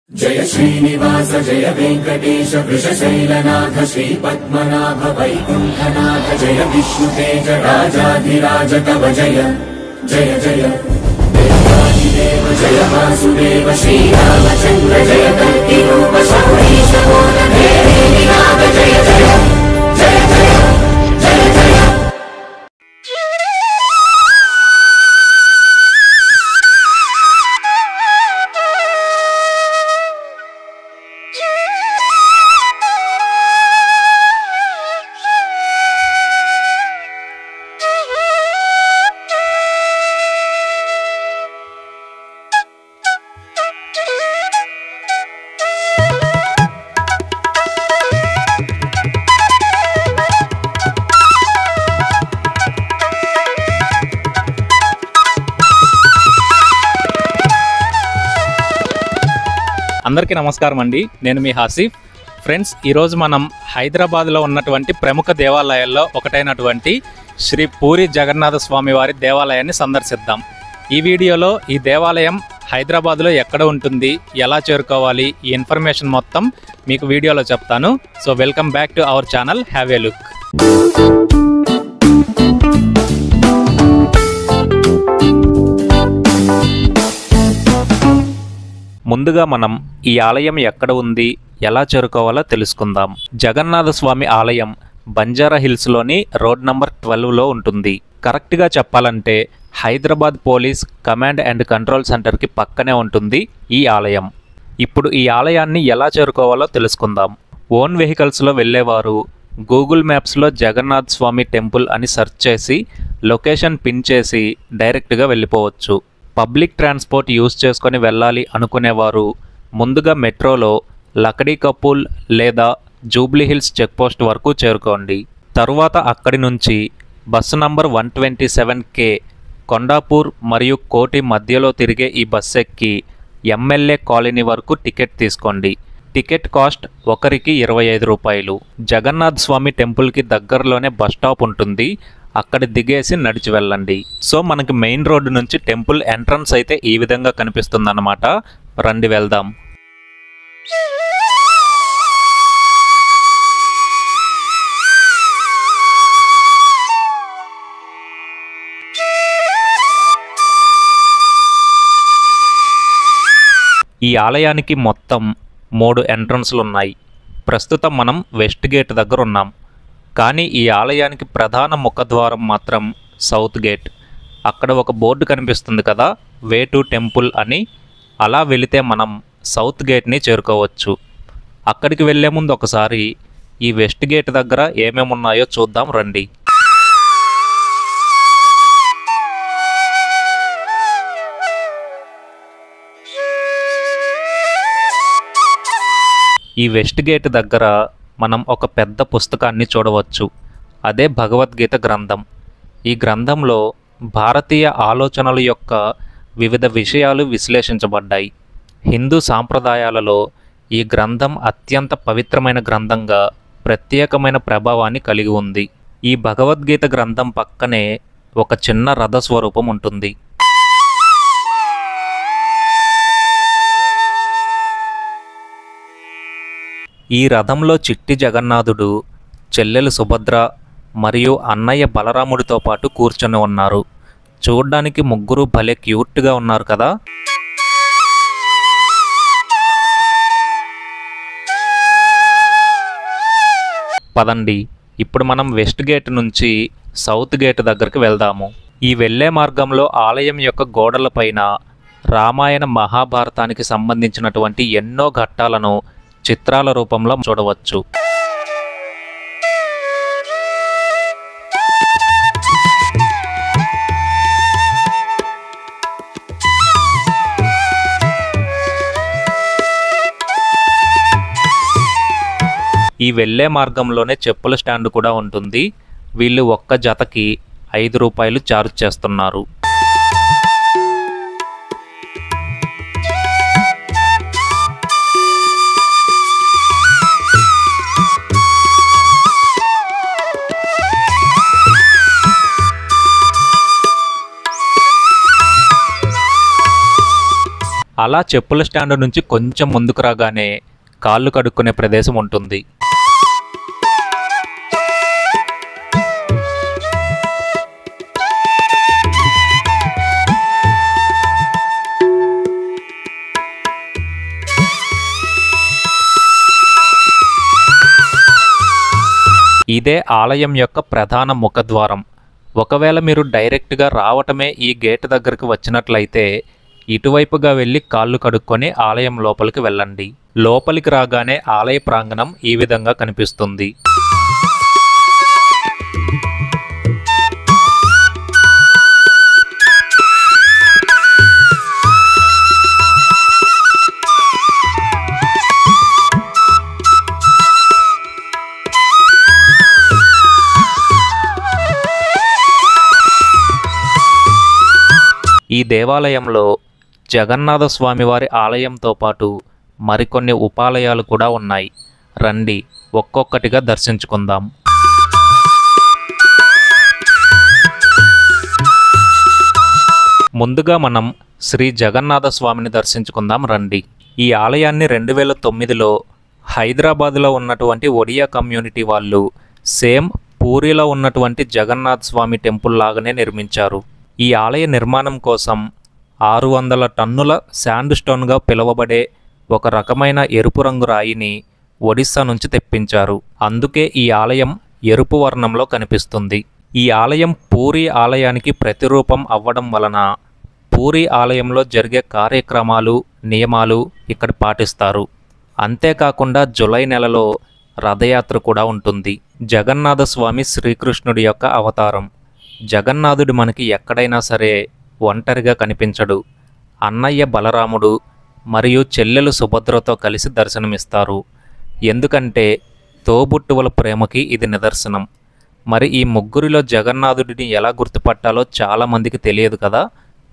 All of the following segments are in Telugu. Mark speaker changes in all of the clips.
Speaker 1: जय श्रीनिवास जय वेंकटेश वृषशैलनाथ श्रीपद्मनाभ वैकुंठनाथ जय विष्णुतेज राजाधिराज तव जय जय जय देवादिदेव जय वासुदेव श्रीरामचंद्र जय कल्कि रूप शौरीश मूलधेरे निनाद जय जय जय जय जय जय।
Speaker 2: అందరికీ నమస్కారం అండి, నేను మీ హాసిఫ్. ఫ్రెండ్స్, ఈరోజు మనం హైదరాబాద్లో ఉన్నటువంటి ప్రముఖ దేవాలయాల్లో ఒకటైనటువంటి శ్రీ పూరి జగన్నాథ స్వామి వారి దేవాలయాన్ని సందర్శిద్దాం. ఈ వీడియోలో ఈ దేవాలయం హైదరాబాద్లో ఎక్కడ ఉంటుంది, ఎలా చేరుకోవాలి, ఈ ఇన్ఫర్మేషన్ మొత్తం మీకు వీడియోలో చెప్తాను. So welcome back to our channel, have a look. ముందుగా మనం ఈ ఆలయం ఎక్కడ ఉంది, ఎలా చేరుకోవాలో తెలుసుకుందాం. జగన్నాథ స్వామి ఆలయం బంజారా హిల్స్లోని రోడ్ నంబర్ 12లో ఉంటుంది. కరెక్ట్గా చెప్పాలంటే Hyderabad police command and control సెంటర్కి పక్కనే ఉంటుంది ఈ ఆలయం. ఇప్పుడు ఈ ఆలయాన్ని ఎలా చేరుకోవాలో తెలుసుకుందాం. ఓన్ వెహికల్స్లో వెళ్ళేవారు గూగుల్ మ్యాప్స్లో జగన్నాథ్ స్వామి టెంపుల్ అని సెర్చ్ చేసి లొకేషన్ పిన్ చేసి డైరెక్ట్గా వెళ్ళిపోవచ్చు. పబ్లిక్ ట్రాన్స్పోర్ట్ యూజ్ చేసుకొని వెళ్ళాలి అనుకునేవారు ముందుగా మెట్రోలో లకడీ కపూల్ లేదా జూబ్లీ హిల్స్ చెక్పోస్ట్ వరకు చేరుకోండి. తరువాత అక్కడి నుంచి బస్సు నంబర్ 127K కొండాపూర్ మరియు కోటి మధ్యలో తిరిగే ఈ బస్సు ఎక్కి ఎమ్మెల్యే కాలనీ వరకు టికెట్ తీసుకోండి. టికెట్ కాస్ట్ ఒకరికి 25 రూపాయలు. జగన్నాథ్ స్వామి టెంపుల్కి దగ్గరలోనే బస్ స్టాప్ ఉంటుంది, అక్కడ దిగేసి నడిచి వెళ్ళండి. సో మనకి మెయిన్ రోడ్డు నుంచి టెంపుల్ ఎంట్రన్స్ అయితే ఈ విధంగా కనిపిస్తుందన్నమాట. రండి వెళ్దాం. ఈ ఆలయానికి మొత్తం 3 ఎంట్రన్స్లు ఉన్నాయి. ప్రస్తుతం మనం వెస్ట్ గేట్ దగ్గర ఉన్నాం, కానీ ఈ ఆలయానికి ప్రధాన ముఖద్వారం మాత్రం సౌత్ గేట్. అక్కడ ఒక బోర్డు కనిపిస్తుంది కదా, వే టు టెంపుల్ అని. అలా వెళితే మనం సౌత్ గేట్ని చేరుకోవచ్చు. అక్కడికి వెళ్ళే ముందు ఒకసారి ఈ వెస్ట్ గేట్ దగ్గర ఏమేమి ఉన్నాయో చూద్దాం రండి. ఈ వెస్ట్ గేట్ దగ్గర మనం ఒక పెద్ద పుస్తకాన్ని చూడవచ్చు. అదే భగవద్గీత గ్రంథం. ఈ గ్రంథంలో భారతీయ ఆలోచనల యొక్క వివిధ విషయాలు విశ్లేషించబడ్డాయి. హిందూ సాంప్రదాయాలలో ఈ గ్రంథం అత్యంత పవిత్రమైన గ్రంథంగా ప్రత్యేకమైన ప్రభావాన్ని కలిగి ఉంది. ఈ భగవద్గీత గ్రంథం పక్కనే ఒక చిన్న రథ స్వరూపం ఉంటుంది. ఈ రథంలో చిట్టి జగన్నాథుడు, చెల్లెలు సుభద్ర మరియు అన్నయ్య బలరాముడితో పాటు కూర్చొని ఉన్నారు. చూడ్డానికి ముగ్గురు భలే క్యూట్గా ఉన్నారు కదా. పదండి, ఇప్పుడు మనం వెస్ట్ గేట్ నుంచి సౌత్ గేట్ దగ్గరికి వెళ్దాము. ఈ వెళ్ళే మార్గంలో ఆలయం యొక్క గోడలపైన రామాయణ మహాభారతానికి సంబంధించినటువంటి ఎన్నో ఘట్టాలను చిత్రాల రూపంలో చూడవచ్చు. ఈ వెళ్ళే మార్గంలోనే చెప్పుల స్టాండ్ కూడా ఉంటుంది. వీళ్ళు ఒక్క జతకి 5 రూపాయలు చార్జ్ చేస్తున్నారు. అలా చెప్పుల స్టాండ్ నుంచి కొంచెం ముందుకు రాగానే కాళ్ళు కడుక్కునే ప్రదేశం ఉంటుంది. ఇదే ఆలయం యొక్క ప్రధాన ముఖద్వారం. ఒకవేళ మీరు డైరెక్ట్గా రావటమే ఈ గేట్ దగ్గరకు వచ్చినట్లయితే ఇటువైపుగా వెళ్ళి కాళ్ళు కడుక్కొని ఆలయం లోపలికి వెళ్ళండి. లోపలికి రాగానే ఆలయ ప్రాంగణం ఈ విధంగా కనిపిస్తుంది. ఈ దేవాలయంలో జగన్నాథ స్వామివారి ఆలయంతో పాటు మరికొన్ని ఉపాలయాలు కూడా ఉన్నాయి. రండి ఒక్కొక్కటిగా దర్శించుకుందాం. ముందుగా మనం శ్రీ జగన్నాథ స్వామిని దర్శించుకుందాం రండి. ఈ ఆలయాన్ని 2009లో హైదరాబాద్లో ఉన్నటువంటి ఒడియా కమ్యూనిటీ వాళ్ళు సేమ్ పూరిలో ఉన్నటువంటి జగన్నాథ్ స్వామి టెంపుల్ లాగానే నిర్మించారు. ఈ ఆలయ నిర్మాణం కోసం 600 టన్నుల శాండ్ స్టోన్గా పిలువబడే ఒక రకమైన ఎరుపు రంగు రాయిని ఒడిస్సా నుంచి తెప్పించారు. అందుకే ఈ ఆలయం ఎరుపు వర్ణంలో కనిపిస్తుంది. ఈ ఆలయం పూరి ఆలయానికి ప్రతిరూపం అవ్వడం వలన పూరి ఆలయంలో జరిగే కార్యక్రమాలు, నియమాలు ఇక్కడ పాటిస్తారు. అంతేకాకుండా జూలై నెలలో రథయాత్ర కూడా ఉంటుంది. జగన్నాథ స్వామి శ్రీకృష్ణుడి యొక్క అవతారం. జగన్నాథుడు మనకి ఎక్కడైనా సరే ఒంటరిగా కనిపించడు. అన్నయ్య బలరాముడు మరియు చెల్లెలు సుభద్రతో కలిసి దర్శనమిస్తారు. ఎందుకంటే తోబుట్టువుల ప్రేమకి ఇది నిదర్శనం. మరి ఈ ముగ్గురిలో జగన్నాథుడిని ఎలా గుర్తుపట్టాలో చాలామందికి తెలియదు కదా,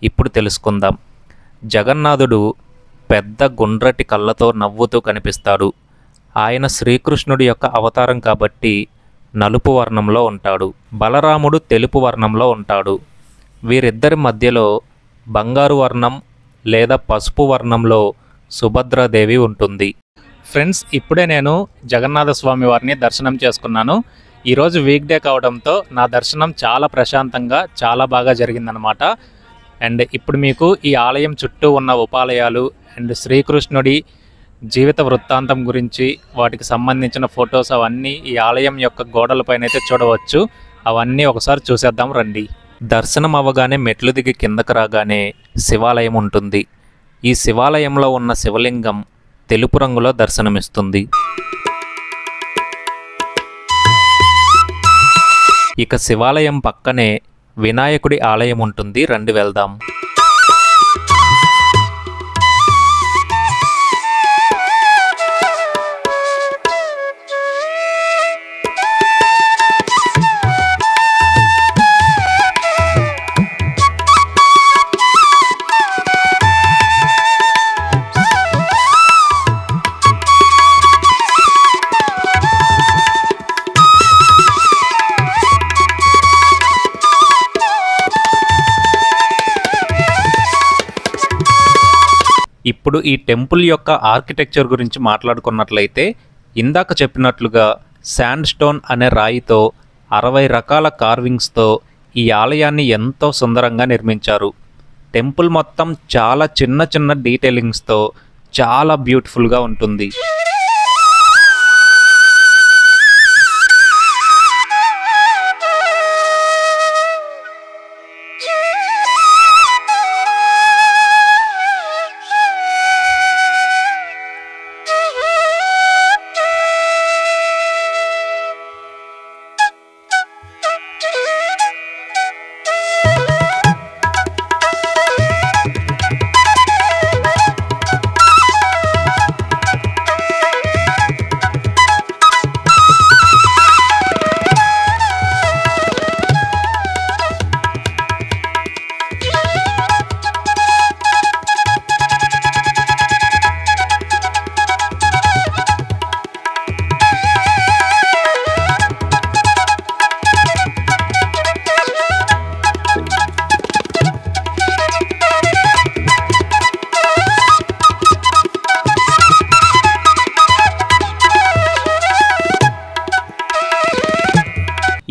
Speaker 2: ఇప్పుడు తెలుసుకుందాం. జగన్నాథుడు పెద్ద గుండ్రటి కళ్ళతో నవ్వుతూ కనిపిస్తాడు. ఆయన శ్రీకృష్ణుడి యొక్క అవతారం కాబట్టి నలుపు వర్ణంలో ఉంటాడు. బలరాముడు తెలుపు వర్ణంలో ఉంటాడు. వీరిద్దరి మధ్యలో బంగారు వర్ణం లేదా పసుపు వర్ణంలో సుభద్రాదేవి ఉంటుంది. ఫ్రెండ్స్, ఇప్పుడే నేను జగన్నాథ స్వామి వారిని దర్శనం చేసుకున్నాను. ఈరోజు వీక్ డే కావడంతో నా దర్శనం చాలా ప్రశాంతంగా చాలా బాగా జరిగిందనమాట. అండ్ ఇప్పుడు మీకు ఈ ఆలయం చుట్టూ ఉన్న ఉపాలయాలు అండ్ శ్రీకృష్ణుడి జీవిత వృత్తాంతం గురించి, వాటికి సంబంధించిన ఫొటోస్ అవన్నీ ఈ ఆలయం యొక్క గోడలపైన అయితే చూడవచ్చు. అవన్నీ ఒకసారి చూసేద్దాం రండి. దర్శనం అవ్వగానే మెట్లు దిగి కిందకు రాగానే శివాలయం ఉంటుంది. ఈ శివాలయంలో ఉన్న శివలింగం తెలుపు రంగులో దర్శనమిస్తుంది. ఇక శివాలయం పక్కనే వినాయకుడి ఆలయం ఉంటుంది. రండి వెళ్దాం. ఇప్పుడు ఈ టెంపుల్ యొక్క ఆర్కిటెక్చర్ గురించి మాట్లాడుకున్నట్లయితే, ఇందాక చెప్పినట్లుగా శాండ్ స్టోన్ అనే రాయితో 60 రకాల కార్వింగ్స్తో ఈ ఆలయాన్ని ఎంతో సుందరంగా నిర్మించారు. టెంపుల్ మొత్తం చాలా చిన్న చిన్న డీటెయిలింగ్స్తో చాలా బ్యూటిఫుల్గా ఉంటుంది.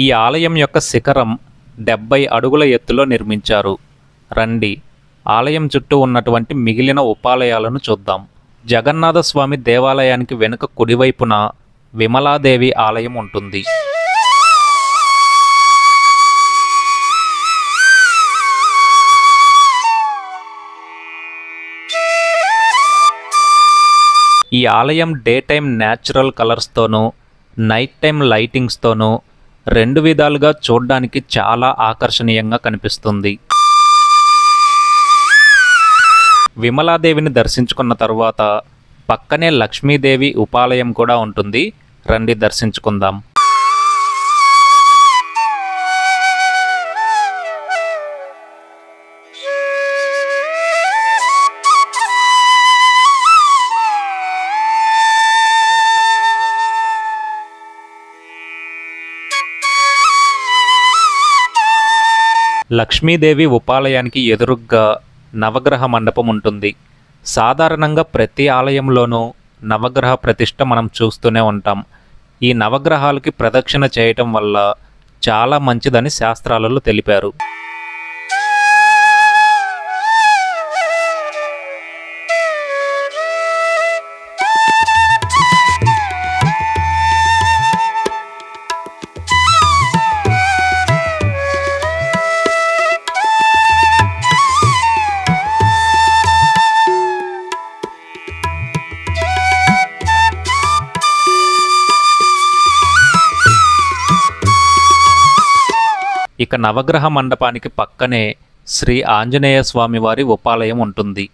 Speaker 2: ఈ ఆలయం యొక్క శిఖరం 70 అడుగుల ఎత్తులో నిర్మించారు. రండి, ఆలయం చుట్టూ ఉన్నటువంటి మిగిలిన ఉపాలయాలను చూద్దాం. జగన్నాథ స్వామి దేవాలయానికి వెనుక కుడివైపున విమలాదేవి ఆలయం ఉంటుంది. ఈ ఆలయం డే టైం న్యాచురల్ కలర్స్తోనూ నైట్ టైం లైటింగ్స్తోనూ 2 విధాలుగా చూడ్డానికి చాలా ఆకర్షణీయంగా కనిపిస్తుంది. విమలాదేవిని దర్శించుకున్న తరువాత పక్కనే లక్ష్మీదేవి ఉపాలయం కూడా ఉంటుంది. రండి దర్శించుకుందాం. లక్ష్మీదేవి ఉపాలయానికి ఎదురుగ్గా నవగ్రహ మండపం ఉంటుంది. సాధారణంగా ప్రతి ఆలయంలోనూ నవగ్రహ ప్రతిష్ఠ మనం చూస్తూనే ఉంటాం. ఈ నవగ్రహాలకి ప్రదక్షిణ చేయటం వల్ల చాలా మంచిదని శాస్త్రాలలో తెలిపారు. ఇక నవగ్రహ మండపానికి పక్కనే శ్రీ ఆంజనేయ స్వామి వారి ఉపాలయం ఉంటుంది.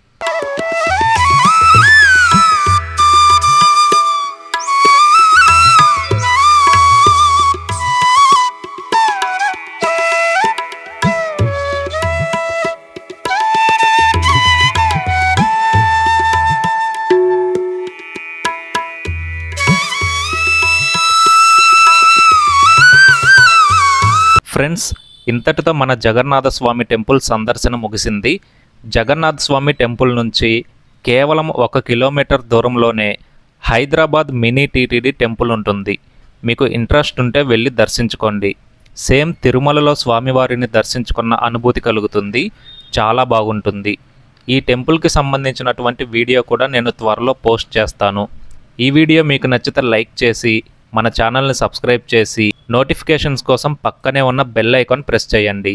Speaker 2: ఫ్రెండ్స్, ఇంతటితో మన జగన్నాథ స్వామి టెంపుల్ సందర్శన ముగిసింది. జగన్నాథ స్వామి టెంపుల్ నుంచి కేవలం 1 కిలోమీటర్ దూరంలోనే హైదరాబాద్ మినీ టీటీడీ టెంపుల్ ఉంటుంది. మీకు ఇంట్రెస్ట్ ఉంటే వెళ్ళి దర్శించుకోండి. సేమ్ తిరుమలలో స్వామివారిని దర్శించుకున్న అనుభూతి కలుగుతుంది. చాలా బాగుంటుంది. ఈ టెంపుల్కి సంబంధించినటువంటి వీడియో కూడా నేను త్వరలో పోస్ట్ చేస్తాను. ఈ వీడియో మీకు నచ్చితే లైక్ చేసి మన ఛానల్ని సబ్స్క్రైబ్ చేసి నోటిఫికేషన్స్ కోసం పక్కనే ఉన్న బెల్ ఐకాన్ ప్రెస్ చేయండి.